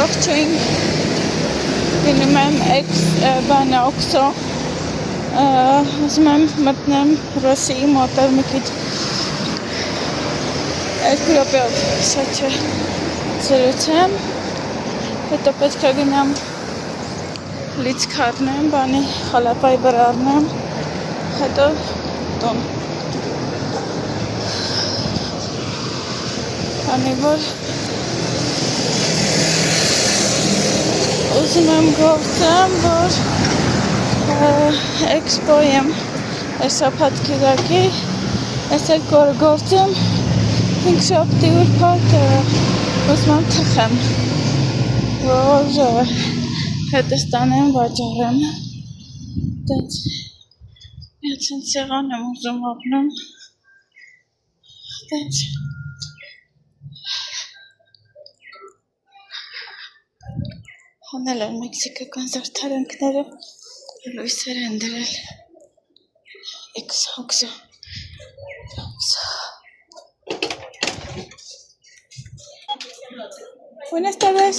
Ողջույն, գնում եմ բանը օքսո, ուզում եմ մտնեմ Ռոսիի մոտով մի քիչ 2 րոպեով շաչը զրուցեմ, հետո պետք է գնամ լիցք առնեմ, բանի խալապայի բր առնեմ, հետո տուն, քանի որ ուզում եմ գործեմ, որ էքսպոյ եմ շաբաթ կիրակի, ես էլ գործեմ 5 շաբթի ուրբաթ ուզում եմ թխեմ, որ հետը ստանեմ վաճառեմ, դենց միացին սեղան եմ ուզում ապնում, դենց հանել են մեքսիկական զարդարանքները, լույսեր են դրել, օքսո. Buenas tardes.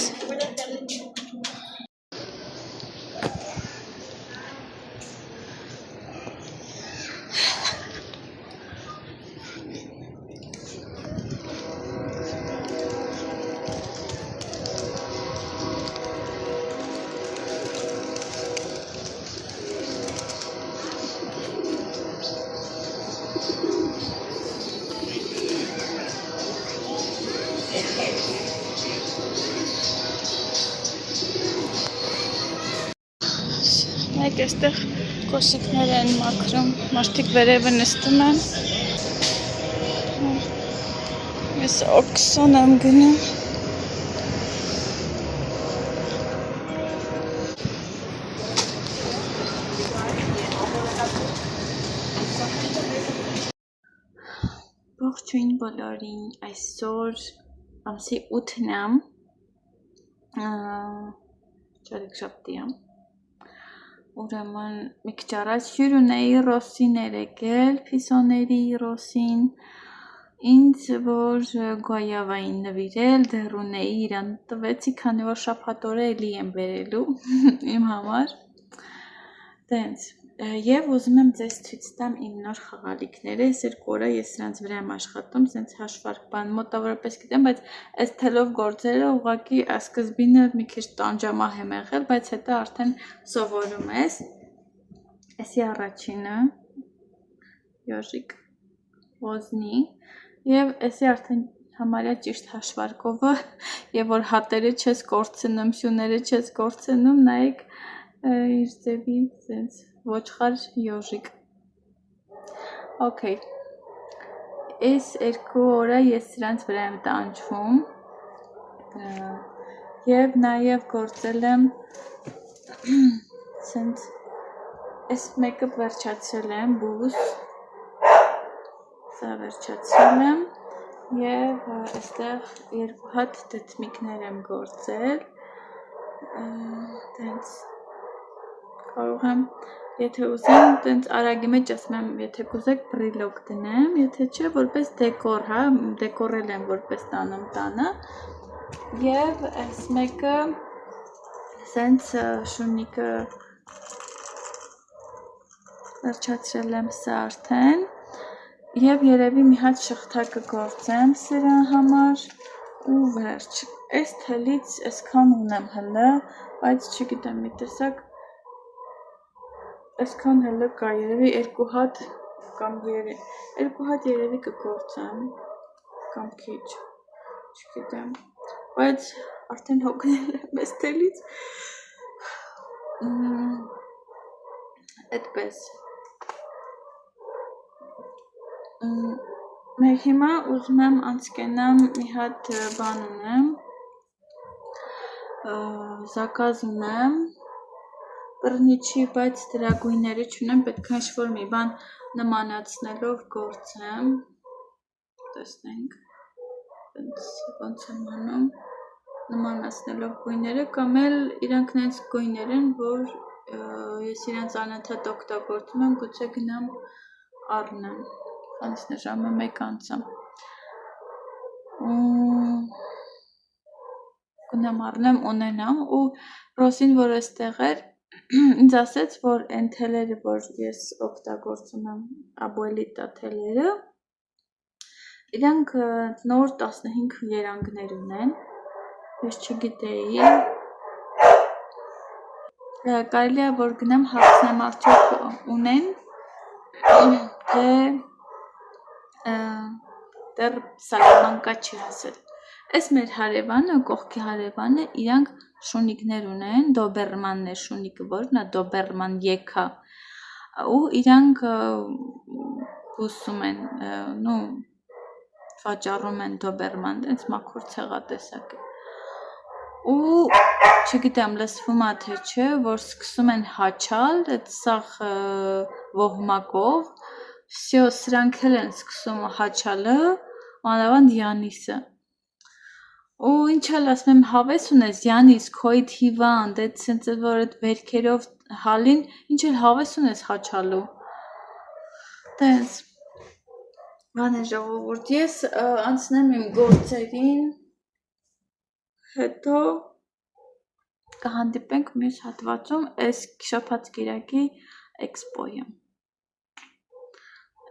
Մեկ էստեղ կոշիկներ են մաքրում, մարդիկ վերևը նստում են, ես օքսոն եմ գնում, ողջույն բոլորին, այսօր ամսի 8-ն եմ, չորեքշաբթի եմ, ուրեմն մի քիչ առաջ հյուր ունեի Ռոսին եկել, Փիսոների Ռոսին, ինձ որ գոյավային նվիրել, դեռ ունեի իրան տվեցի, քանի որ շաբաթ օրը էլի եմ բերելու իմ համար, դենց, և ուզում եմ ձեզ ցույց տամ իմ նոր խաղալիքները, այս 2 օրը ես սրանց վրա եմ աշխատում, սենց հաշվարկ բան մոտավորապես գիտեմ, բայց այս թելով գործերը ուղղակի սկզբինը մի քիչ տանջամահ եմ եղել, բայց հետո արդեն սովորում ես, էսի առաջինը, յոժիկ, ոզնի, և էսի արդեն համարյա ճիշտ հաշվարկովը, և որ հատերը չես կորցնում, սյուները չես կորցնում, նայեք իր ձևի սենց ոչխար յոժիկ, օքեյ, այս 2 օրը ես սրանց վրա եմ տանջվում, և նաև գործել եմ, սենց, այս մեկը վերջացրել եմ, բուս, սա վերջացրել եմ, և այստեղ 2 հատ դդմիկներ եմ գործել, դենց, կարող եմ, եթե ուզեմ, տենց արագի մեջ ասում եմ, եթե կուզեք բրիլոկ դնեմ, եթե չէ, որպես դեկոր, հա, դեկորել եմ որպես տանում տանը, և այս մեկը, սենց շունիկը վերջացրել եմ սա արդեն, և երևի մի հատ շղթա կգործեմ սրա համար, ու վերջ, այս թելից այսքան ունեմ հլը, բայց չգիտեմ մի տեսակ, այսքան հլը կա, երևի 2 հատ կամ 2 հատ երևի կգործեմ, կամ քիչ, չգիտեմ, բայց արդեն հոգնել եմ այս թելից, այդպես, մեր հիմա ուզում եմ անցկենամ մի հատ բան ունեմ, զակազ ունեմ, բռնիչի, բայց դրա գույները չունեմ, պետք է ինչ-որ մի բան նմանացնելով գործեմ, տեսնենք, ոնց եմ անում, նմանացնելով գույները, կամ էլ իրանք նենց գույներ են, որ ես իրանց անընդհատ օգտագործում եմ, գուցե գնամ առնեմ, անցն է ժամը 1 անցամ, գնամ առնեմ ունենամ ու Ռոսին որ էստեղ էր ինձ ասեց որ այն թելերը որ ես օգտագործում եմ Abuelita թելերը իրանք նոր 15 երանգներ ունեն ես չգիտեի կարելի է որ գնամ հարցնեմ արդյոք ունեն թե դեռ Սալամանկա չի հասել Այս մեր հարևանը, կողքի հարևանը, իրանք շունիկներ ունեն, դոբերմաններ շունիկը, որն է դոբերման եկա, ու իրանք բուսում են, վաճառում են դոբերման, դենց մաքուր ցեղատեսակ է, ու չգիտեմ լսվում է թե չէ, որ սկսում են հաչալ, այդ սաղ ողմակով, всё, սրանք էլ են սկսում հաչալը, մանավանդ Յանիսը, ու ինչ էլ ասում եմ հավես ունես Յանիս քոյդ հիվանդ այդ սենց որ այդ վերքերով հալին ինչ էլ հավես ունես հաչալու տենց բան է ժողովուրդ ես անցնեմ իմ գործերին հետո կհանդիպենք մյուս հատվածում այս շաբաթ կիրակի էքսպոյում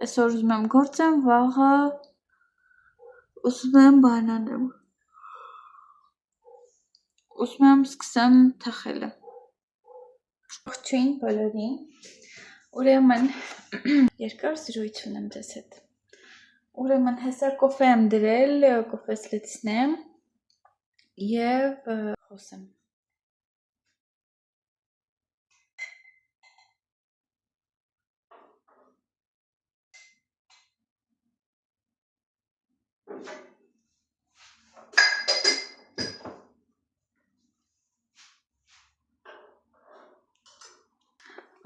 այսօր ուզում եմ գործեմ վաղը ուզում եմ բան անեմ Ուզում եմ սկսեմ թխելը։ Ողջույն բոլորին։ Ուրեմն երկար զրույց ունեմ ձեզ հետ։ Ուրեմն հեսա կոֆե եմ դրել, կոֆես լցնեմ եւ խոսեմ։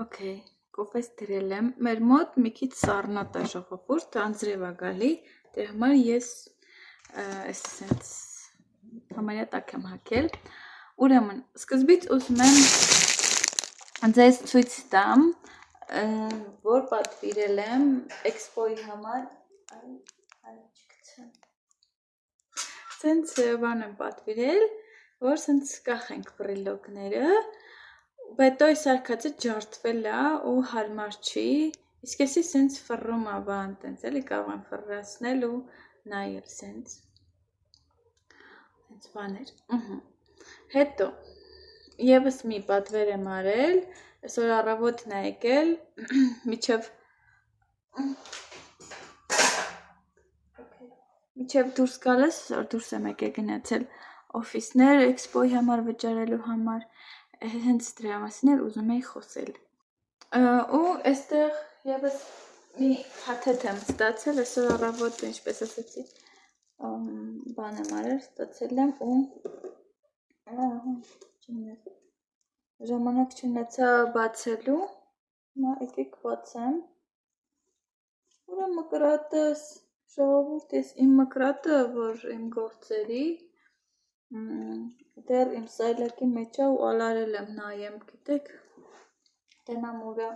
Okay, կոֆես դրել եմ, մեր մոտ մի քիչ սառնոտ է ժողովուրդ, անձրև է գալի, դրա համար ես այսպես համարյա տակ եմ հագել։ Ուրեմն, սկզբից ուզում եմ ձեզ ցույց տամ, որ պատվիրել եմ էքսպոյի համար, սենց բան եմ պատվիրել, որ սենց կախենք բրիլոկները, Բայց այս արկածը ջարդվել է ու հարմար չի, իսկ եսի սենց ֆռում է բան, տենց էլի կարող եմ ֆռրացնել ու նայել սենց բաներ, հետո եվս մի պատվեր եմ արել, այսօր առավոտն է եկել, միչև դուրս գալես, այսօր դուրս եմ եկել գնացել օֆիսներ, էքսպոյի համար վճարելու համար, հենց դրա մասին էլ ուզում էի խոսել։ Ու այստեղ եւս մի փաթեթ եմ ստացել, այսօր առավոտ, ինչպես ասացի, բան եմ արել, ստացել եմ ու ժամանակ չունեցա բացելու, հիմա եկեք բացեմ։ Ուրա մկրատս, ժողովուրդ, ես իմ մկրատը, որ իմ գործերի դեռ իմ սայլակի մեջ է ու ալարել եմ նայեմ, գիտեք, տենամ ուրա,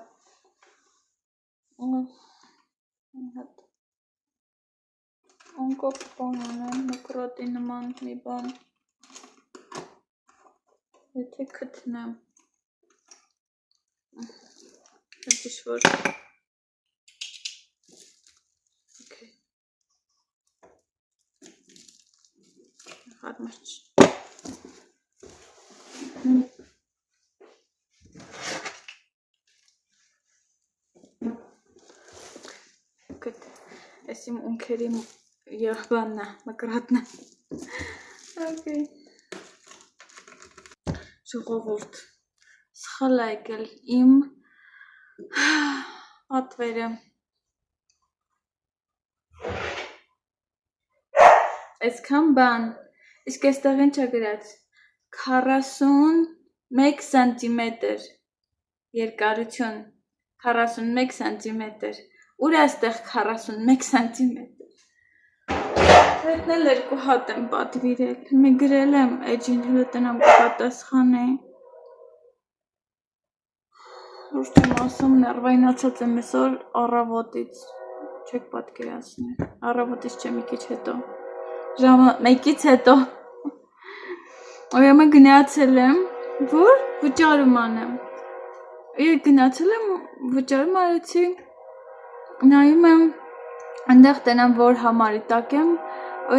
անկոպ բան անեմ, մկրատի նման մի բան, եթե կթնեմ, դիշվոր, հարմար չի, Այս իմ ունքերի բանն է, մկրատն է, ժողովուրդ, սխալ է եկել իմ պատվերը, այսքան բան, իսկ այստեղ ինչ է գրած, 41 սանտիմետր երկարություն, 41 սանտիմետր, ուր է այստեղ 41 սանտիմետր, հետն էլ երկու հատ եմ պատվիրել, մի գրել եմ էջին հլը տնամ կպատասխանեի, որ չեմ ասում ներվայնացած եմ այսօր առավոտից, չեք պատկերացնել, առավոտից չէ մի քիչ հետո, ժամը մեկից հետո, Ուրեմն գնացել եմ, որ վճարում անեմ։ Գնացել եմ, վճարում արեցի, նայում եմ, այնտեղ տենամ, որ համարի տակ եմ,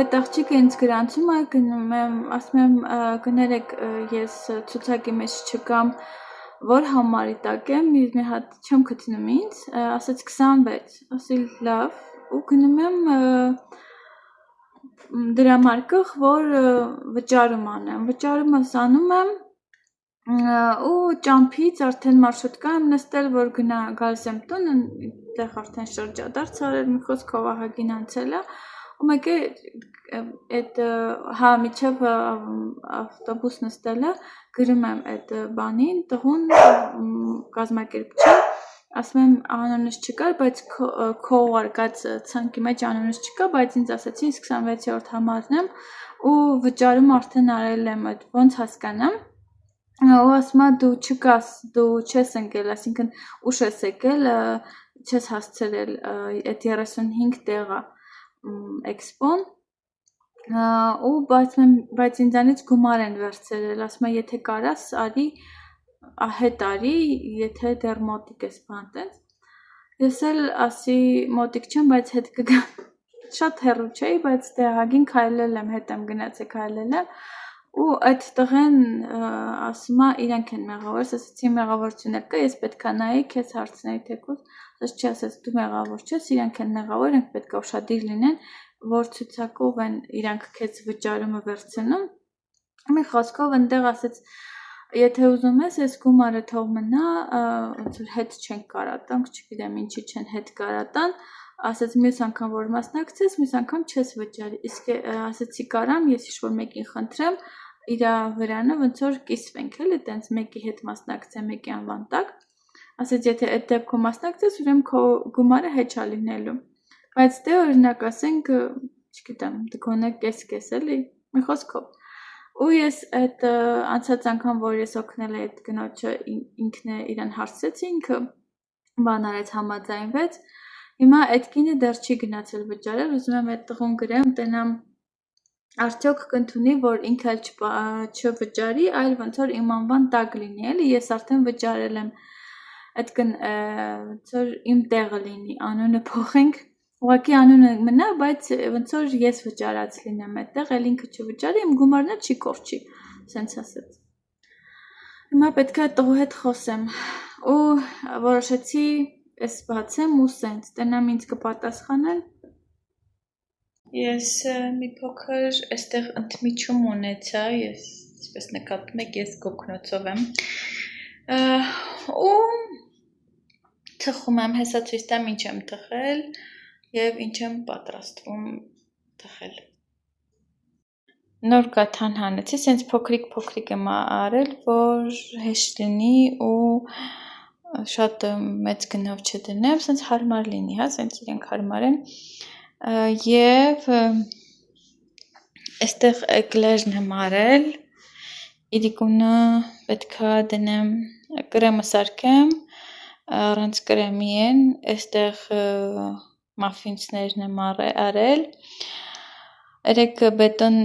այդ աղջիկը ինձ գրանցում է, գնում եմ, ասում եմ, կներեք, ես ցուցակի մեջ չկամ, որ համարի տակ եմ, մի հատ չեմ գտնում ինձ, ասաց 26, ասի լավ, ու գնում եմ դրամարկղ, որ վճարում անեմ, վճարումս անում եմ, ու ճամփից արդեն մարշրուտկա եմ նստել, որ գալիս եմ տուն, այնտեղ արդեն շրջադարձ արել, մի խոսքով ահագին անցել է, ու մեկ է այդ միջև ավտոբուս նստելը գրում եմ այդ բանին, տղուն կազմակերպչին, ասում եմ անունս չկար, բայց քո ուղարկած ցանկի մեջ անունս չկա, բայց ինձ ասացին 26-րդ համարն եմ ու վճարում արդեն արել եմ, այդ ոնց հասկանամ, ու ասում է դու չկաս, դու չես ընկել, այսինքն ուշ ես եկել, չես հասցրել այդ 35 տեղը էքսպոն, ու բայց ինձանից գումար են վերցրել, ասում է եթե կարաս արի, հետ արի, եթե դեռ մոտիկ ես բան տենց, ես էլ ասի մոտիկ չեմ, բայց հետ կգամ, շատ հեռու չէի, բայց տեղագին քայլել եմ, հետ եմ գնացել քայլել եմ, ու այդ տղեն ասում է իրանք են մեղավոր, ասացի մեղավորություն կա, ես պետք է նայի, քեզ հարցնեի թեկուզ, ասաց չի, ասաց դու մեղավոր չես, իրանք են մեղավոր, իրանք պետք է ուշադիր լինեն, որ ցուցակով են իրանք քեզ վճարումը վերցնում, մի խոսքով այնտեղ ասաց եթե ուզում ես, ես գումարը թող մնա, ոնց որ հետ չենք կարա տանք, չգիտեմ ինչի չեն հետ կարա տան, ասաց մյուս անգամ որ մասնակցես, մյուս անգամ չես վճարի, իսկ ասացի կարամ, ես ինչ-որ մեկին խնդրեմ, իր վրանը ոնց որ կիսվենք, էլի, տենց մեկի հետ մասնակցեմ, մեկի անվան տակ, ասաց եթե այդ դեպքում մասնակցես, ուրեմն քո գումարը հետ չա լինելու, բայց դե օրինակ ասենք, չգիտեմ, դգոնե կես էլի, մի խոսքով ու ես այդ անցած անգամ, որ ես օգնել էի այդ գնոջը ինքն է իրան հարցրեց, ինքը բան արեց համաձայնվեց, հիմա այդ կինը դեռ չի գնացել վճարել, ուզում եմ այդ տղուն գրեմ, տենամ արդյոք կընդունի, որ ինքը չվճարի, այլ ոնց որ իմ անվան տակ լինի, էլի, ես արդեն վճարել եմ, այդ ոնց որ իմ տեղը լինի, անունը փոխենք, ուղղակի անունը մնա, բայց ոնց որ ես վճարած լինեմ այդտեղ, էլ ինքը չվճարի, իմ գումարն էլ չի կորչի, սենց ասեց։ Հիմա պետք է տղու հետ խոսեմ, ու որոշեցի ես բացեմ ու սենց, տենամ ինձ կպատասխանեն։ Ես մի փոքր այստեղ ընդմիջում ունեցա, ես ինչպես նկատում եք, ես գոգնոցով եմ, ու թխում եմ, հեսա ցույց տամ ինչ եմ թխել, և ինչ եմ պատրաստվում թխել։ Նոր կաթան հանեցի, սենց փոքրիկ եմ արել, որ հեշտ լինի ու շատ մեծ գնով չդնեմ, սենց հարմար լինի, հա, սենց իրենք հարմար են, և այստեղ էկլերն եմ արել, իրիկունը պետքա դնեմ, կրեմը սարքեմ, առանց կրեմի են, այստեղ մաֆինցներն եմ արել, երեք բետոն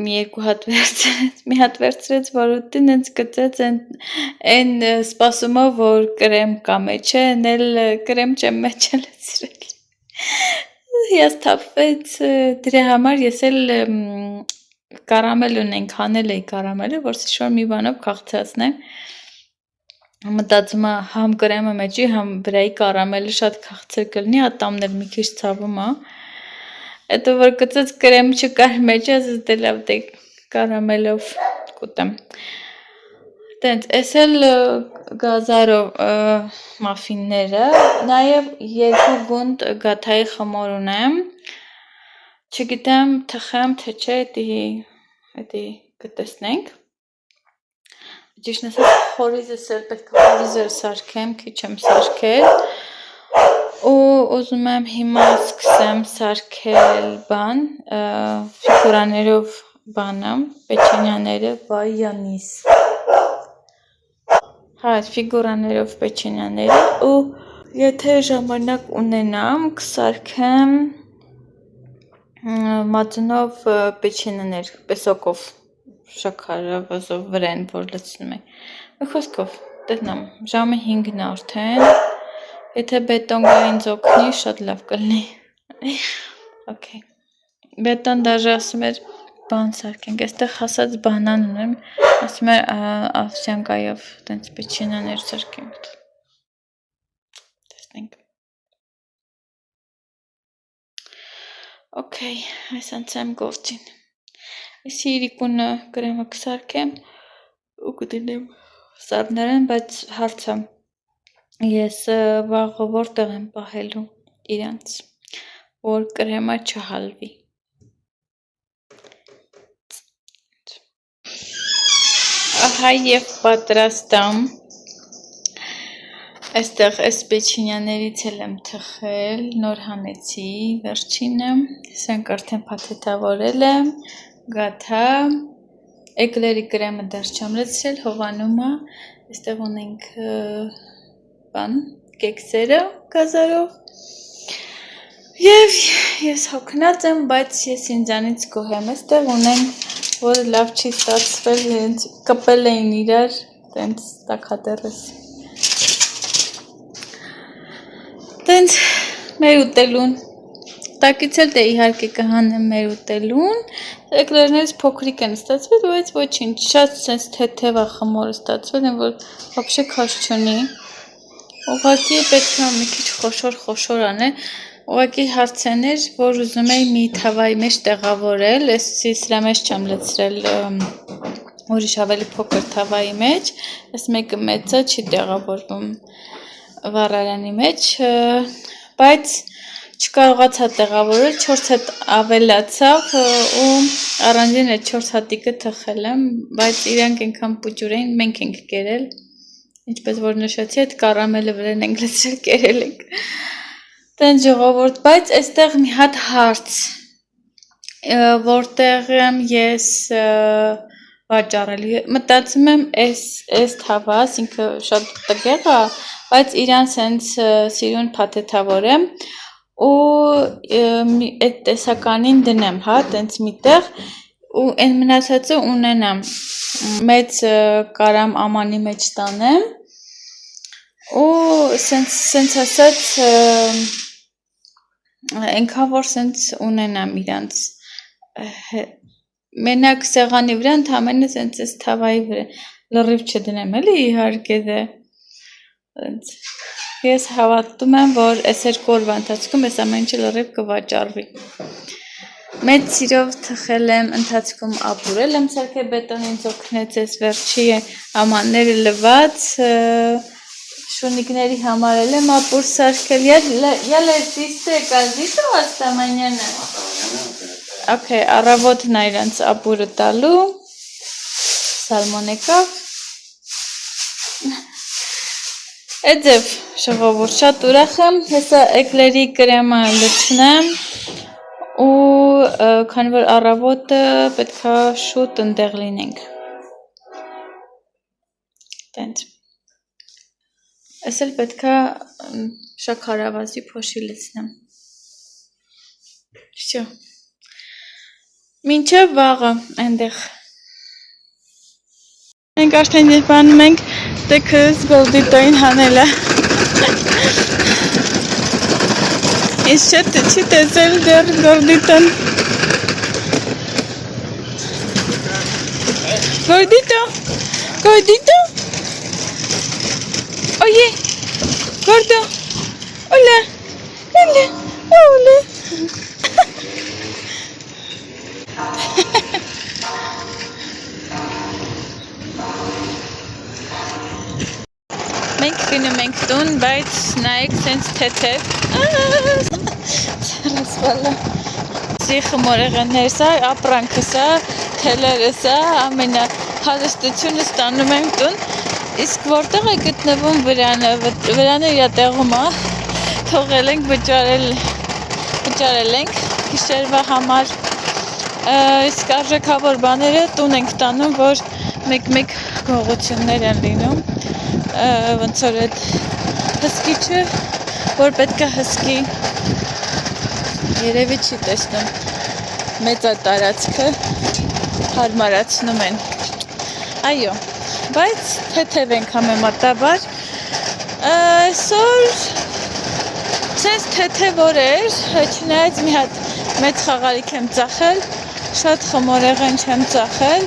մի երկու հատ վերցրեց, մի հատ վերցրեց, որ ուտին ինձ գծեց են սպասումով, որ կրեմ կա մեջը, էլ կրեմ չեմ մեջը լեցրել, հիասթափվեց, դրա համար ես էլ կարամել ունենք, հանել էի կարամելը, որ ինչ-որ մի բանով քաղցրացնեմ, մտածում համ կրեմը մեջի, համ վրայի կարամելը շատ քաղցր կլինի, ատամն էլ մի քիչ ցավում է, հետո որ գծեց կրեմ չկար մեջը, ասես դե լավ դե կարամելով կուտեմ, տենց, ես էլ գազարով մաֆինները, նաև երկու գունդ գաթայի խմոր ունեմ, չգիտեմ թխեմ թե չէ, էդի կտեսնենք, ճիշտ ասած խորիզս էլ պետք է խորիզը սարքեմ, քիչ եմ սարքել, ու ուզում եմ հիմա սկսեմ սարքել բան, ֆիգուրաներով բանը, պեչենյաները, բայանիս, հա, ֆիգուրաներով պեչենյաները, ու եթե ժամանակ ունենամ, կսարքեմ մածնով պեչենյաներ, պեսոկով, շաքարավազով վրան, որ լցնում ենք։ Մի խոսքով, տեսնամ, ժամը 5-ն է արդեն։ Եթե բետոն գա ինձ օգնի, շատ լավ կլինի։ Okay։ Բետոն դաժե ասում էր բան սարքենք, այստեղ հասած բանան ունեմ, ասում էր ավսյանկայով տենց պեչինաներ սարքենք։ Տեսնենք։ Okay, այս անցեմ գործին։ Այսի իրիկունը կրեմը կսարքեմ ու կդնեմ սարդներեն, բայց հարցը ես վաղը որտեղ եմ պահելու իրանց, որ կրեմը չհալվի։ Ահա և պատրաստ եմ։ Այստեղ այս պեչինյաներից էլ եմ թխել, նոր հանեցի, վերջինը, սրանք արդեն փաթեթավորել եմ, գաթա, էկլերի կրեմը դեռ չեմ լցրել, հովանումը, այստեղ ունենք կեքսերը գազարով, և ես հոգնած եմ, բայց ես ինձանից գոհ եմ, այստեղ ունենք, որ լավ չի ստացվել, կպել էին իրար, տենց տաքատերես։ Տենց մեր ուտելուն, տակից էլ դե իհարկե կհանեմ մեր ուտելուն, էկլերներից փոքրիկ են ստացվել, բայց ոչինչ, շատ սենց թեթև է խմորը ստացվել են, որ вообще քաշ չունի, ուղղակի պետք է մի քիչ խոշոր անել, ուղղակի հարցն էր, որ ուզում էի մի թավայի մեջ տեղավորել, ես սրա մեջ չեմ լցրել ուրիշ ավելի փոքր թավայի մեջ, այս մեկը մեծ է, չի տեղավորվում վառարանի մեջ, բայց չկարողացա տեղավորել, 4 հատ ավելացավ ու առանձին այդ 4 հատիկը թխել եմ, բայց իրանք այնքան պուճուր էին, մենք ենք կերել, ինչպես որ նշեցի, այդ կարամելը վրան ենք լցրել, կերել ենք, տենց ժողովուրդ, բայց այստեղ մի հատ հարց, որտեղ եմ ես վաճառել, մտածում եմ այս թավաս, ինքը շատ տգեղ է, բայց իրան սենց սիրուն փաթեթավորեմ ու այդ տեսականին դնեմ, հա, տենց միտեղ ու այն մնացածը ունենամ, մեծ կարամ ամանի մեջ տանեմ ու սենց ասած ենքան որ սենց ունենամ իրանց մենակ սեղանի վրա ընդամենը սենց այս թավայի վրա լրիվ չդնեմ էլի իհարկե դե ես հավատում եմ, որ այս երկու օրվա ընթացքում այս ամեն ինչը լրիվ կվաճառվի։ Մեծ սիրով թխել եմ, ընթացքում ապուրել եմ սարքել բետոն ինձ օգնեց այս վերջի ամանները լված, շունիկների համար եմ ապուր սարքել, յա լեզիստը կազիտո աստամանյանը։ Okay, առավոտն է իրանց ապուրը տալու, սալմոն եկավ, Էձև ժողովուրդ, շատ ուրախ եմ, հեսա էկլերի կրեմը լցնեմ ու քանի որ առավոտը պետքա շուտ ընդեղ լինենք։ Տենց։ Այս էլ պետքա շաքարավազի փոշի լցնեմ։ Всё։ Մինչև վաղը այնտեղ։ Մենք արդեն երբանում ենք տեքս գոլդիտոին հանելը։ Ես չի տեսել դեռ գորդիտոն։ Գորդիտո, գորդիտո։ Oye, gordo, hola, hola, hola. Մենք գնում ենք տուն, բայց նայեք սենց թեթև։ Սարասվալա։ Սի խմորեղեններ սա, ապրանքը սա, թելերը սա, ամենա հալստությունը ստանում ենք տուն, իսկ որտեղ է գտնվում վրանը, վրանը իր տեղում է, թողել ենք վճարել ենք, գիշերվա համար, իսկ արժեքավոր բաները տուն ենք տանում, որ մեկ գողություններ են լինում, ոնց որ այդ հսկիչը, որ պետք է հսկի, երևի չի տեսնում մեծ է տարածքը, հարմարացնում են։ Այո, բայց թեթև ենք համեմատաբար։ Այսօր ցես թեթև օրեր, չնայած մի հատ մեծ խաղալիք եմ ծախել, շատ խմորեղեն չեմ ծախել,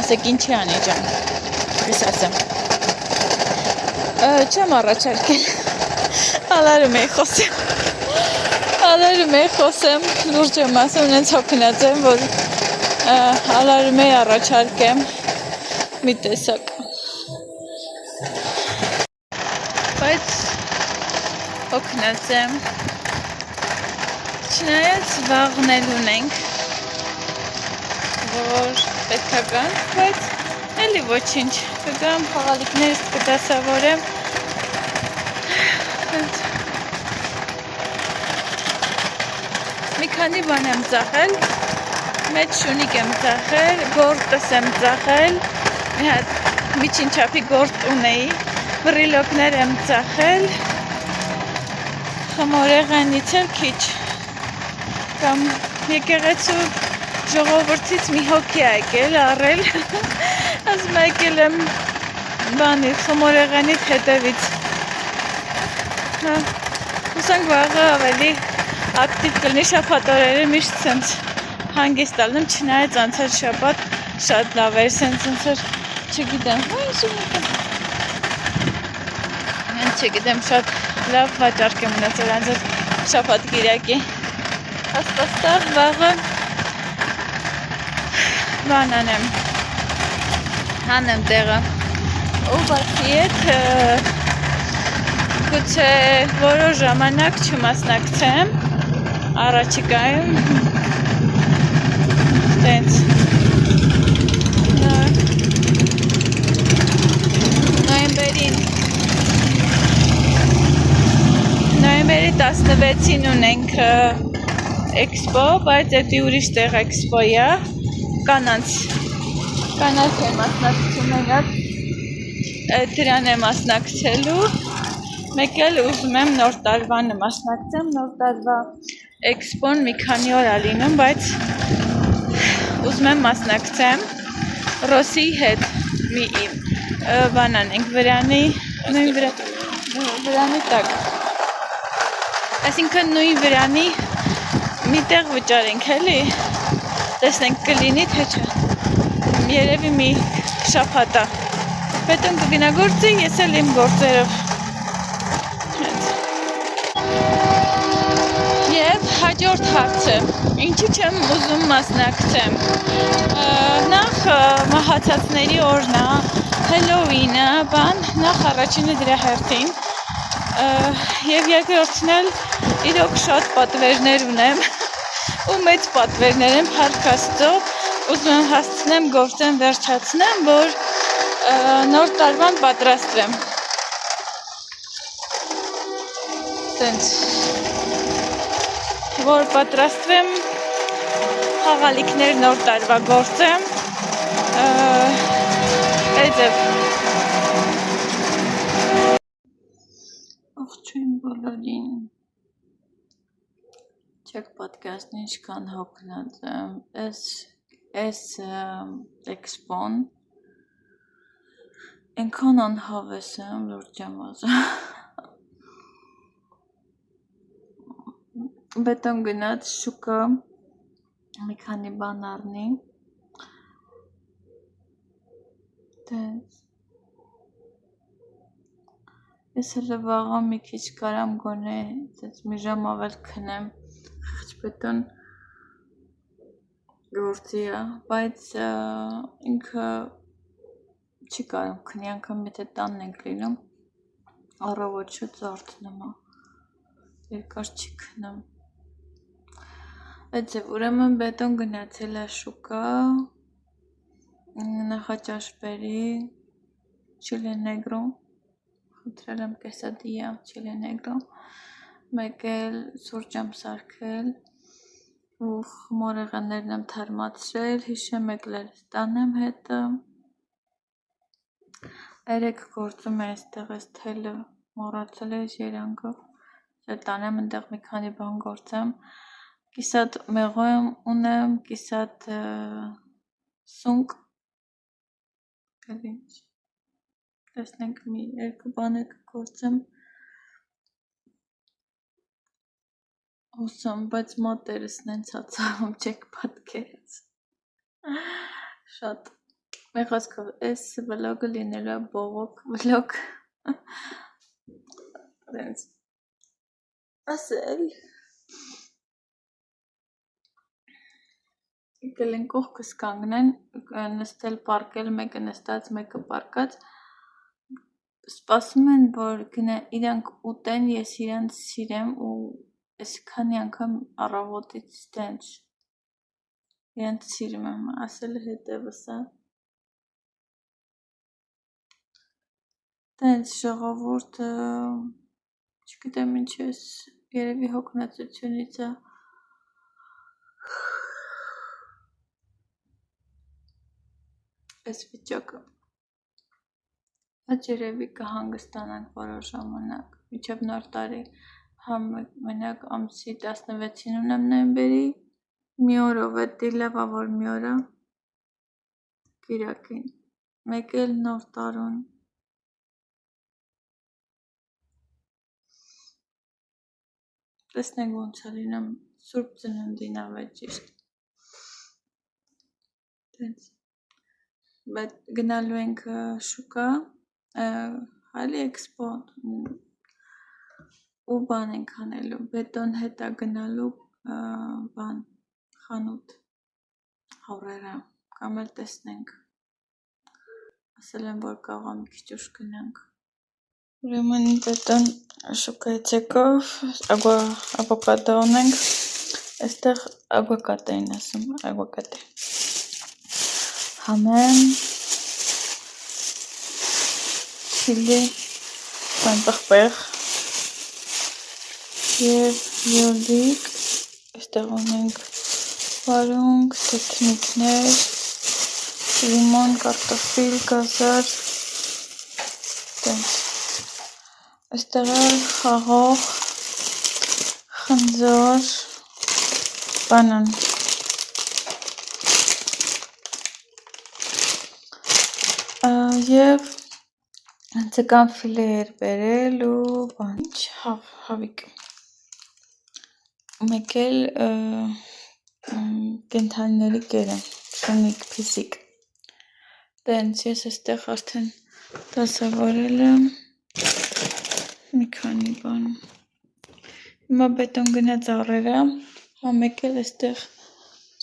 ասեք ինչի անի ջան, ես ասեմ, չեմ առաջարկել, ալարում էի խոսեմ, լուրջ եմ ասեմ, ունենց հոգնած եմ, որ ալարում էի առաջարկեմ մի տեսակ, բայց հոգնած եմ, չնայած վաղն էլ ունենք, որ պետքական, բայց էլի ոչինչ, կգամ խաղալիքներս կդասավորեմ, մի քանի բան եմ ծախել, մեծ շունիկ եմ ծախել, գորտս եմ ծախել, մի հատ միջին չափի գորտ ունեի, բռիլոկներ եմ ծախել, խմորեղենից էլ քիչ, կամ եկեղեցու ժողովրդից մի հոգի է եկել առել, ասում եկել եմ բանի խմորեղենիդ հետևից, հուսանք վաղը ավելի ակտիվ կլինի, շաբաթ օրերը միշտ սենց հանգիստ ալնում, չնայած անցած շաբաթ շատ լավ էր, սենց չգիտեմ, շատ լավ վաճառք եմ ունեցել անցած շաբաթ կիրակի, աստեղ վաղը բան անեմ, հանեմ տեղը, ու բացի էդ գուցե որոշ ժամանակ չմասնակցեմ, առաջիկայում տենց նոյեմբերի 16-ին ունենք էքսպո, բայց էդի ուրիշ տեղ էքսպո է, կանանց է մասնակցում եղած, դրան է մասնակցելու, մեկ էլ ուզում եմ նոր տարվան մասնակցեմ, նոր տարվա էքսպոն մի քանի օր է լինում, բայց ուզում եմ մասնակցեմ Ռոսի հետ մի բան անենք, վրանի տակ, այսինքն նույն վրանի մի տեղ վճարենք էլի, տեսնենք կլինի թե չէ, երևի մի շաբաթա, պետք կգնա գործի, ես էլ իմ գործերով, և հաջորդ հարցը, ինչի չեմ ուզում մասնակցեմ, նախ մահացածների օրն է, Հելովինը, նախ առաջինը դրա հերթին, և երկրորդն էլ իրոք շատ պատվերներ ունեմ, ու մեծ պատվերներ եմ, փառք Աստծո, ուզում եմ հասցնեմ, գործեմ վերջացնեմ, որ նոր տարվան պատրաստվեմ, տենց, որ պատրաստվեմ, խաղալիքներ նոր տարվա գործեմ, էձև, ողջույն բոլորին, չեք պատկերացնի ինչքան հոգնած եմ, այս էքսպոն այնքան անհավես եմ, լուրջ եմ ասում, բետոն գնաց շուկա մի քանի բան առնի, ես հələ վաղը մի քիչ կարամ գոնե մի ժամ ավել քնեմ, խղճբետոն գործի է, բայց ինքը չի կարում քնի, անգամ եթե տանն ենք լինում, առավոտ շուտ զարթնում է, երկար չի քնում, էձև ուրեմն բետոն գնացել է շուկա, նախաճաշ բերի, չիլե նեգրո, խնդրել եմ կեսադիա, չիլե նեգրո, մեկ էլ սուրճ եմ սարքել, ու խմորեղեններն եմ թարմացրել, հիշեմ եկել տանեմ հետը, երեկ գործում է այստեղ այս թելը, մոռացել էի երանգով, տանեմ ընդեղ մի քանի բան գործեմ, կիսատ մեղո ունեմ, կիսատ Սունկ գալինչ տեսնենք մի երկու բանը կգործեմ հուսամ, բայց մատերս նենց հացավում չեք պատկերից շատ մի խոսքով այս վլոգը լինելու է բողոք վլոգ նենց ասել եկել են կողքս կանգնեն նստել պարկել մեկը նստած մեկը պարկած սպասում են որ իրանք ուտեն ես իրանց սիրեմ ու այսքանի անգամ առավոտից տենց իրանց սիրում եմ ասել հետևս տենց ժողովուրդը չգիտեմ ինչ ես երևի հոգնածությունից է այս վիճակը բայց երևի կհանգստանանք որոշ ժամանակ մինչև նոր տարի մենակ ամսի 16-ին ունեմ նոյեմբերի մի օրով է դիլավա որ մի օր է կիրակին մեկ էլ նոր տարուն տեսնենք ոնց է լինում Սուրբ Ծննդին ավետ ճիշտ տենց բայց գնալու ենք շուկա AliExpo ու բան ենք անելու բետոն հետ է գնալու բան խանութ հորերը կամ էլ տեսնենք ասել են որ կարող է մի քիչ ուշ գնանք ուրեմն բետոն շուկայից եկավ ավոկադո ունենք այստեղ ագուակատե են ասում ագուակատե համեմ չիլի բանտախպեղ և յոլիկ այստեղ ունենք վարունգ, թեթնիկներ, լիմոն, կարտոֆիլ, գազար այստեղ էլ խաղող, խնձոր, բանան և ձկան ֆիլե էր բերել ու բան հավիք մեկ էլ կենդանիների կերը շունիկ փիսիկ տենց ես այստեղ արդեն դասավորել եմ մի քանի բան հիմա բետոն գնաց առերը մեկ էլ այստեղ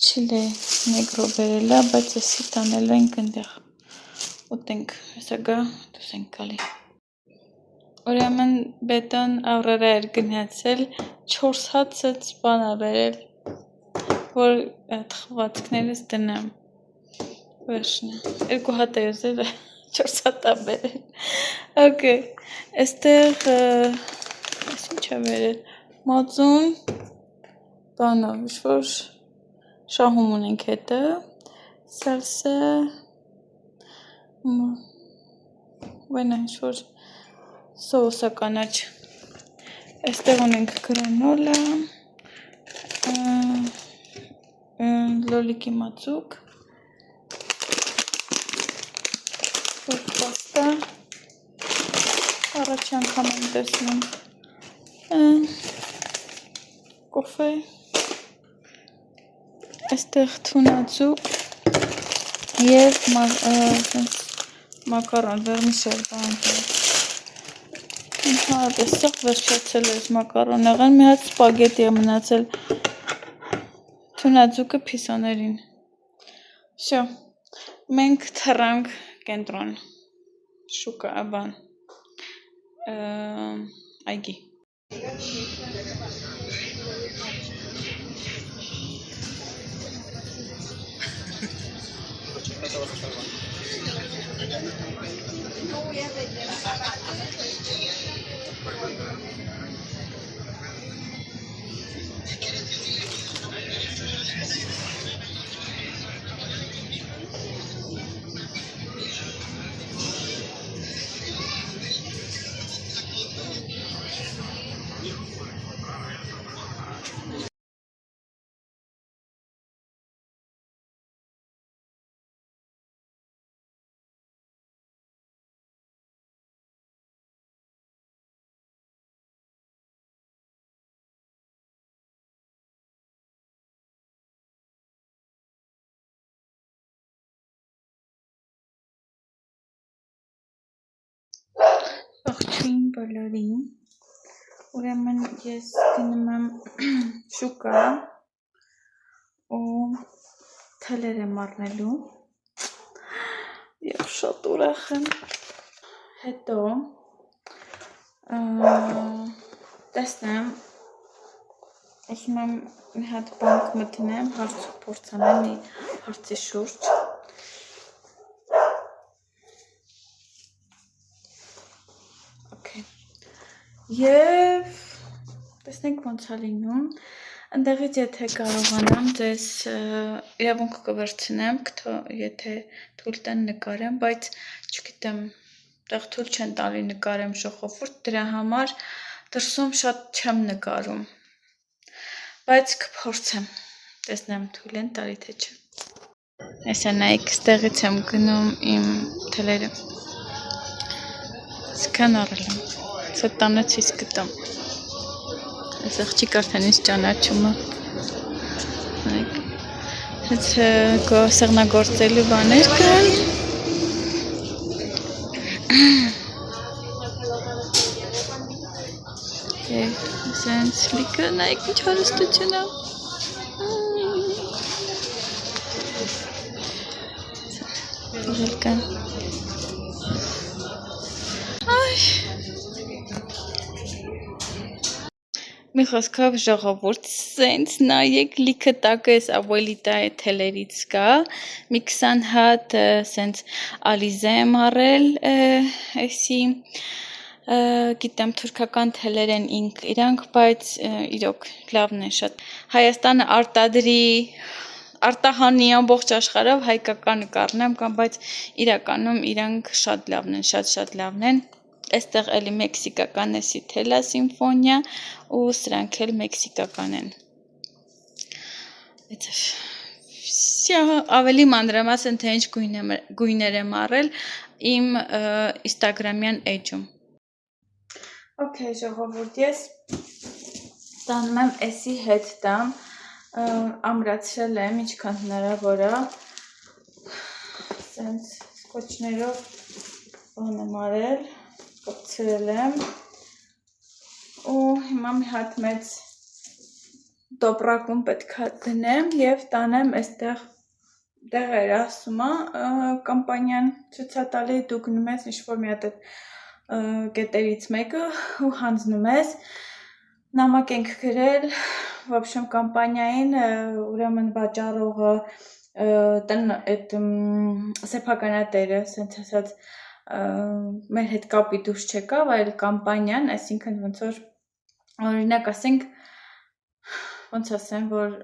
չիլե նեգրո բերել է բայց էսի տանելու ենք ընդեղ ուտենք հեսա գա դուս ենք գալի ուրեմն բետոն առերը էր գնացել 4 հացած բան է բերել որ թխվածքներս դնեմ վերջնը 2 հատ է ուզել 4 հատ է բերել okay այստեղ ինչ է բերել մածուն բանով ինչ-որ շահում ունենք հետը սալսա վայնա ինչ-որ սոուսա կանաչ այստեղ ունենք գրանոլա լոլիկի մածուկ պաստա առաջի անգամ եմ տեսնում կոֆե այստեղ թունածուկ և մակարոն վերմիշել բան այստեղ վերջացել էր մակարոնեղեն մի հատ սպագետի է մնացել թունածուկը փիսոներին շո մենք թռանք կենտրոն շուկա բան այգի Ին բոլորին, ուրեմն ես գնում եմ շուկա ու թելեր եմ առնելու և շատ ուրախ եմ, հետո տեսնեմ, ուզում եմ մի հատ բանկ մտնեմ, հարց փորձանեմ մի հարցի շուրջ և տեսնենք ոնց է լինում, ընդեղից եթե կարողանամ ձեզ իրավունք կվերցնեմ, եթե թույլ տեն նկարեմ, բայց չգիտեմ, տեղ թույլ չեն տալի նկարեմ ժողովուրդ, դրա համար դրսում շատ չեմ նկարում, բայց կփորձեմ, տեսնեմ թույլ են տալի թե չէ։ Այսա նայեք, ստեղից եմ գնում իմ թելերը, սկան առել եմ, սա տանեցիս գտամ, այս աղջիկ արդեն ինձ ճանաչում է, հենց սեղնագործելու բաներ կան, սենց լիքը նայեք ինչ հարստություն է, կան, մի խոսքով ժողովուրդ, սենց նայեք լիքը տակը ես ավելի տա է թելերից կա, մի 20 հատ սենց ալիզե եմ առել, այսի, գիտեմ թուրքական թելեր են իրանք, բայց իրոք լավն են շատ, Հայաստանը արտահանի ամբողջ աշխարհով հայկականը կառնեմ կամ, բայց իրականում իրանք շատ լավն են, շատ լավն են, այստեղ էլի մեքսիկական էսի թելա սիմֆոնիա ու սրանք էլ մեքսիկական են, ավելի մանրամասն թե ինչ գույներ եմ առել իմ ինստագրամյան էջում։ Okay, ժողովուրդ, ես տանում եմ էսի հետ տամ, ամրացրել եմ ինչքան հնարավոր է, սենց սկոչներով բան եմ արել, կպցրել եմ ու հիմա մի հատ մեծ տոպրակում պետք է դնեմ և տանեմ այստեղ դեղեր ասում է կամպանյան ցուցատալի, դու գնում ես ինչ-որ մի հատ կետերից մեկը ու հանձնում ես, նամակ ենք գրել, վաբշեմ կամպանիային, ուրեմն վաճառողը, սեփականատերը, սենց ասած, մեր հետ կապի դուրս չեկավ, այլ կամպանիան, այսինքն ոնց որ, օրինակ ասենք, ոնց ասեմ, որ,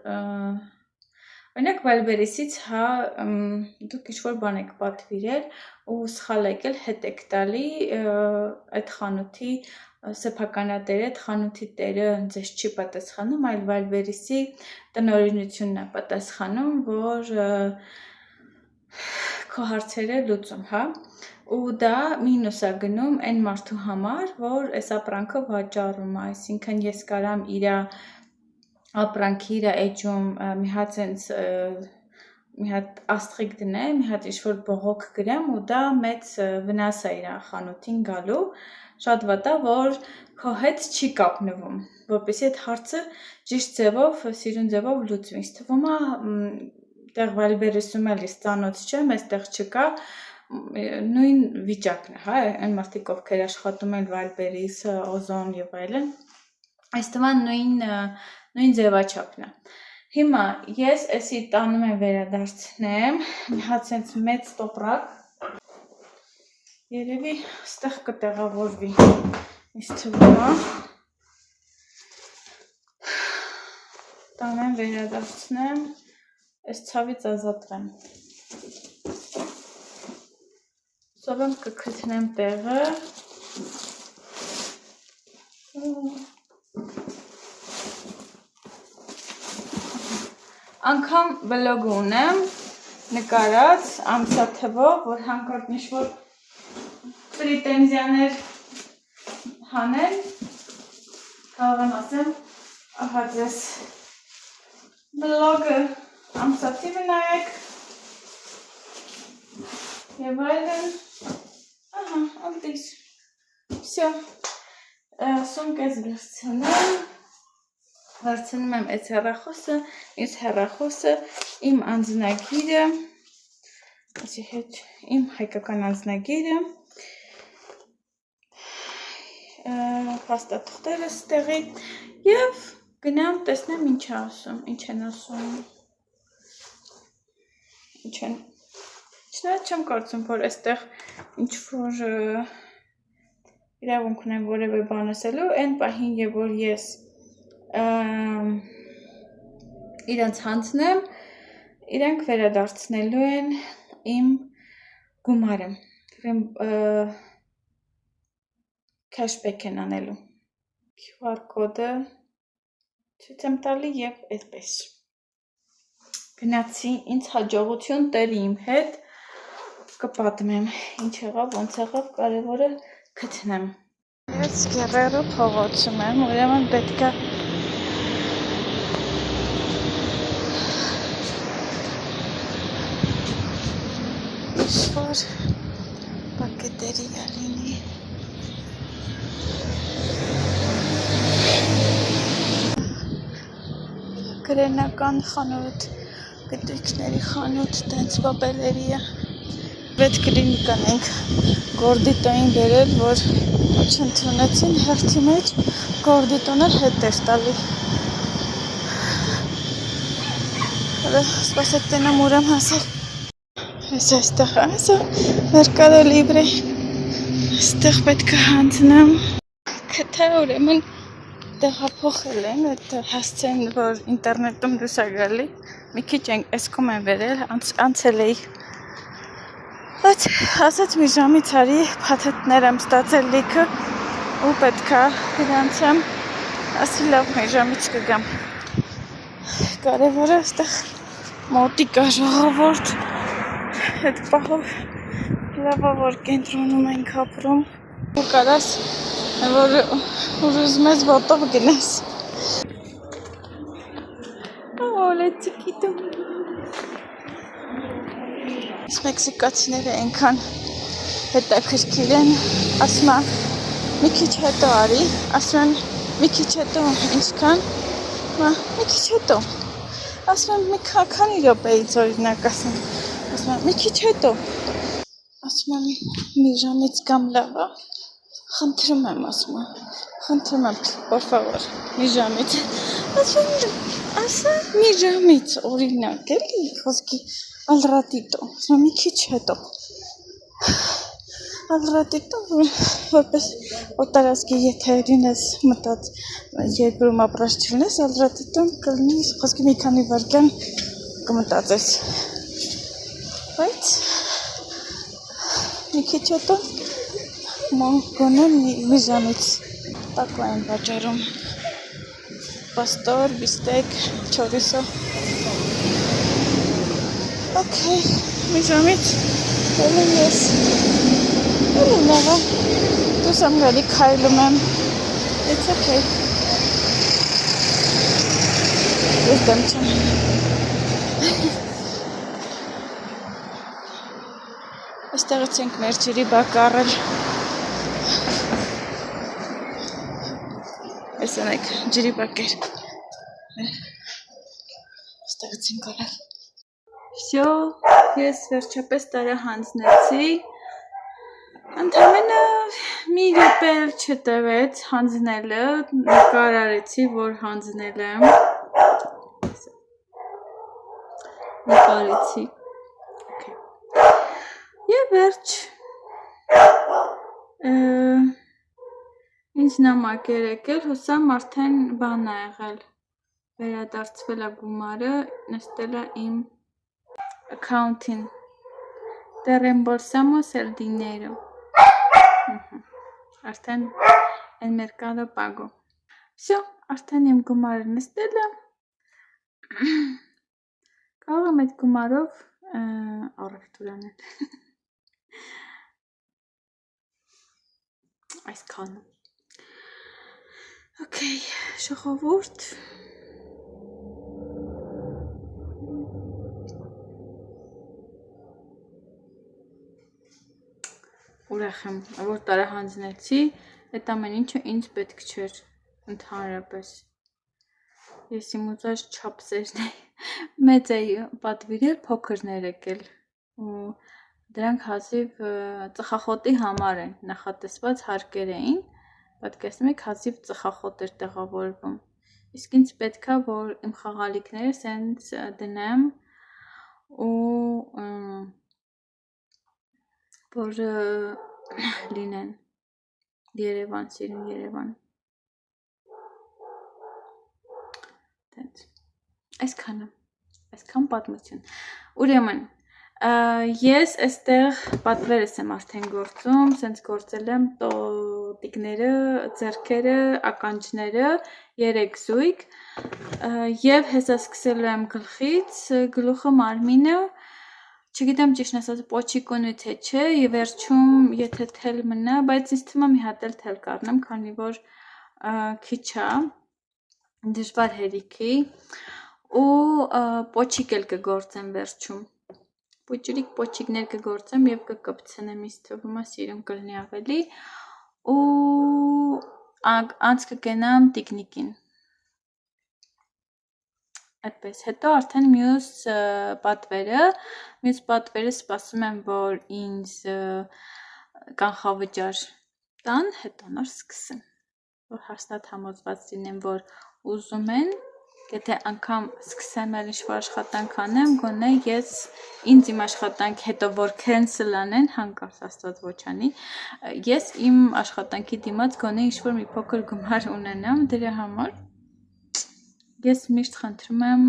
օրինակ Վալբերեսից, դուք ինչ-որ բան եք պատվիրել ու սխալ եկել հետ եք տալի այդ խանութի սեփականատերը, այդ խանութի տերը ձեզ չի պատասխանում, այլ Վալբերեսի տնօրինությունն է պատասխանում, որ քո հարցերը լուծում, հա, ու դա մինուս է գնում այն մարդու համար, որ այս ապրանքը վաճառում է, այսինքն ես կարամ իրա ապրանքի իրա էջում մի հատ սենց մի հատ աստղիկ դնեմ, մի հատ ինչ-որ բողոք գրեմ ու դա մեծ վնաս է իրա խանութին գալու, շատ վատ է, որ քո հետ չի կապնվում, որպեսզի այդ հարցը ճիշտ ձևով, սիրուն ձևով լուծվի, ինձ թվում է տեղ Վալբերեսում էլ ծանոթ չեմ, այստեղ չկա, նույն վիճակն է, հա, այն մարդիկ, ովքեր աշխատում են Վալբերես, Օզոն և այլն, այս թվա նույն ձևաչափն է։ Հիմա ես էսի տանում եմ վերադարձնեմ, մի հատ սենց մեծ տոպրակ, երևի ստեղ կտեղավորվի, ինձ թվում է, տանեմ վերադարձնեմ, այս ցավից ազատվեմ։ Սովեմ կգտնեմ տեղը, անգամ վլոգ ունեմ, նկարած ամսաթվով, որ հանկարծ ինչ-որ պրետենզիաներ հանել, կարող եմ ասեմ, ահա ձեզ վլոգը ամսաթիվը նայեք և այլն, ահա, անդիս, Всё. Սունկես վերցնում եմ այս հեռախոսը, այս հեռախոսը, իմ անձնագիրը, իմ հայկական անձնագիրը, փաստաթղթերը ստեղի և գնամ տեսնեմ ինչ է ասում, ինչ են ասում, չնայած չեմ կարծում, որ այստեղ ինչ-որ իրավունք ունեմ որևէ բան ասելու, այն պահին, որ ես իրենց հանձնեմ, իրենք վերադարձնելու են իմ գումարը, cashback են անելու, QR կոդը ցույց եմ տալի և այդպես։ Գնացի, ինձ հաջողություն տերի իմ հետ, կպատմեմ ինչ եղավ, ոնց եղավ, կարևորը գտնեմ։ Ես Գեռերո փողոցում եմ, ուրեմն պետք է ինչ-որ պակետերիա լինի։ Գրենական խանութ, գտույքների խանութ, տենց պապելերիա։ Պետք կլինի կանենք գորդիտոին բերել, որ չընդունեցին հերթի մեջ, գորդիտոն էլ հետ էր տալի։ Սպասեք տենամ ուրեմ հասել։ Ես այստեղ ասա, Mercado Libre, այստեղ պետք է հանձնեմ։ Կթա ուրեմն տեղափոխել են, այդ հասցեն, որ ինտերնետում դուս է գալի, մի քիչ էսկում են վերել, անցել էի։ Բայց ասաց մի ժամից արի փաթեթներ եմ ստացել լիքը ու պետք է իրանց եմ ասի լավ մի ժամից կգամ։ Կարևորը այստեղ մոտիկ է ժողովուրդ, այդ պահով լավ է որ կենտրոնում ենք ապրում ու կարաս որ ուզում ես ոտով գնաս։ Օլե ծիկիտու։ Մեքսիկացիները այնքան հետաքրքիր են, ասում եմ մի քիչ հետո արի, ասում եմ մի քիչ հետո ինչքան, մի քիչ հետո, ասում եմ մի քանի րոպեից օրինակ ասում եմ մի քիչ հետո, ասում եմ մի ժամից կամ լավ է, խնդրում եմ ասում եմ, խնդրում եմ, por favor, մի ժամից, ասում մի ժամից օրինակ էլի խոսքի al ratito, ասում մի քիչ հետո, al ratito, որպես օտարազգի եթերին ես մտած երկրում ապրած չլնես, al ratito կլինի խոսքի մի քանի վայրկյան կմտածես, բայց մի քիչ հետո գոնե մի ժամից տակո են վաճառում պաստոր, բիստեկ, չորիսո։ Okay, մի ժամից էլի ես էլի նավա դուս եմ գալի քայլում եմ It's okay Ես դեմ չեմ Այստեղից ենք մեր ջրի բակ առել Այս ենք ջրի բակեր Այստեղից ենք առել Всё, ես վերջապես տարահանձնեցի, ընդամենը մի րոպե չտևեց հանձնելը, նկարարեցի, որ հանձնել եմ, նկարեցի, և վերջ, ինձ նամակ էր եկել, հուսամ արդեն բան է եղել, վերադարձվել է գումարը, նստել է իմ Accounting. Te reembolsamos el dinero. Արդեն en Mercado Pago. Всё, արդեն իմ գումարը նստել է։ Կարող եմ այդ գումարով առևտուր անել։ Այսքան։ Okay, ժողովուրդ ուրախ եմ, որ տարահանձնեցի, Այդ ամեն ինչը ինձ պետք չէր ընդհանրապես։ Ես իմ ուզած չափսերն մեծ էի պատվիրել, փոքրներ եկել ու դրանք հազիվ ծխախոտի համար են նախատեսված հարկեր էին, պատկերացնում եք հազիվ ծխախոտ էր տեղավորվում, իսկ ինձ պետքա որ իմ խաղալիքները սենց դնեմ ու որ լինեն Երևան, սիրուն Երևան։ Այսքան պատմություն։ Ուրեմն, ես այստեղ պատվերս եմ արդեն գործում, սենց գործել եմ տոտիկները, ձեռքերը, ականջները, 3 զույգ և հեսա սկսել եմ գլխից, գլուխը մարմինը, չգիտեմ ճիշտն ասած պոչիկունի թե չէ, և վերջում եթե թել մնա, բայց ինձ թվում է մի հատ էլ թել կառնեմ, քանի որ քիչ է, դժվար հերիքի ու պոչիկ էլ կգործեմ վերջում, պուճուրիկ պոչիկներ կգործեմ և կկպցնեմ, ինձ թվում է սիրուն կլինի ավելի ու անց կգնամ տիկնիկին, այդպես, հետո արդեն մյուս պատվերը սպասում եմ, որ ինձ կանխավճար տան, հետո նոր սկսեմ, որ հաստատ համոզված լինեմ, որ ուզում են, եթե անգամ սկսեմ էլ ինչ-որ աշխատանք անեմ, գոնե ես ինձ իմ աշխատանք հետո որ cancel անեն, հանկարծ Աստված ոչ անի, ես իմ աշխատանքի դիմաց գոնե ինչ-որ մի փոքր գումար ունենամ դրա համար, ես միշտ խնդրում եմ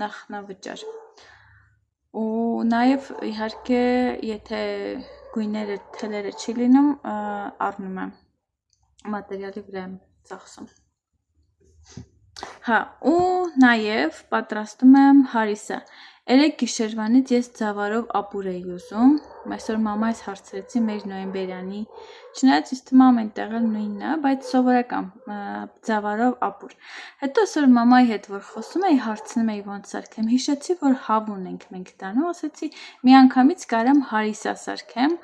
նախնավճար ու նաև իհարկե եթե գույները թելերը չի լինում, առնում եմ մատերիալի վրա եմ ծախսում։ Հա, ու նաև պատրաստում եմ հարիսա։ Երեկ գիշերվանից ես ձավարով ապուր էի ուզում, այսօր մամայիս հարցրեցի մեր նոյեմբերյանի, չնայած ինձ թվում է ամեն տեղ էլ նույնն է, բայց սովորական ձավարով ապուր։ Հետո այսօր մամայի հետ որ խոսում էի, հարցնում էի ոնց սարքեմ, հիշեցի, որ հավ ունենք մենք տանում, ասեցի միանգամից կարամ հարիսա սարքեմ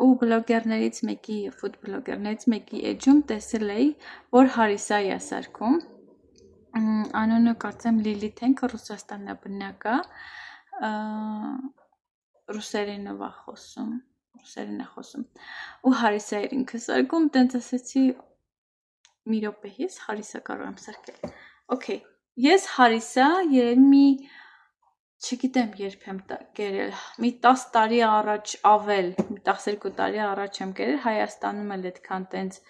ու բլոգերներից մեկի, ֆուդ բլոգերներից մեկի էջում տեսել էի, որ հարիսա է սարքում, անունը կարծեմ Լիլիթ ենք, Ռուսաստանաբնակ է, ռուսերենով է խոսում ու հարիսա էր ինքը սարքում, տենց ասեցի մի րոպե ես հարիսա կարող եմ սարքել, օքեյ, ես հարիսա երևի մի չգիտեմ երբ եմ կերել, մի 10 տարի առաջ ավել, մի 12 տարի առաջ եմ կերել, Հայաստանում էլ այդքան տենց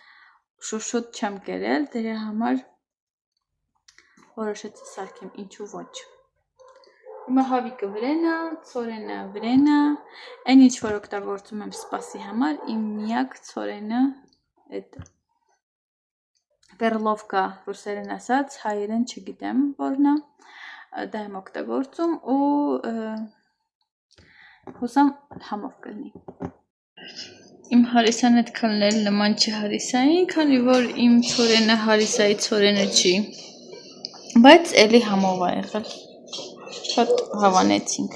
շուշուտ չեմ կերել, դրա համար որոշեցի սարքեմ, ինչու ոչ։ Հիմա հավիկը վրենա, ցորենը վրենա, այն ինչ որ օգտագործում եմ սպասի համար, իմ միակ ցորենը այդ պերլովկա ռուսերեն ասած, հայերեն չգիտեմ որն է, դա եմ օգտագործում ու հուսամ համով կլինի։ Իմ հարիսան այդքան էլ նման չի հարիսային, քանի որ իմ ցորենը հարիսայի ցորենը չի, բայց էլի համով է եղել, շատ հավանեցինք։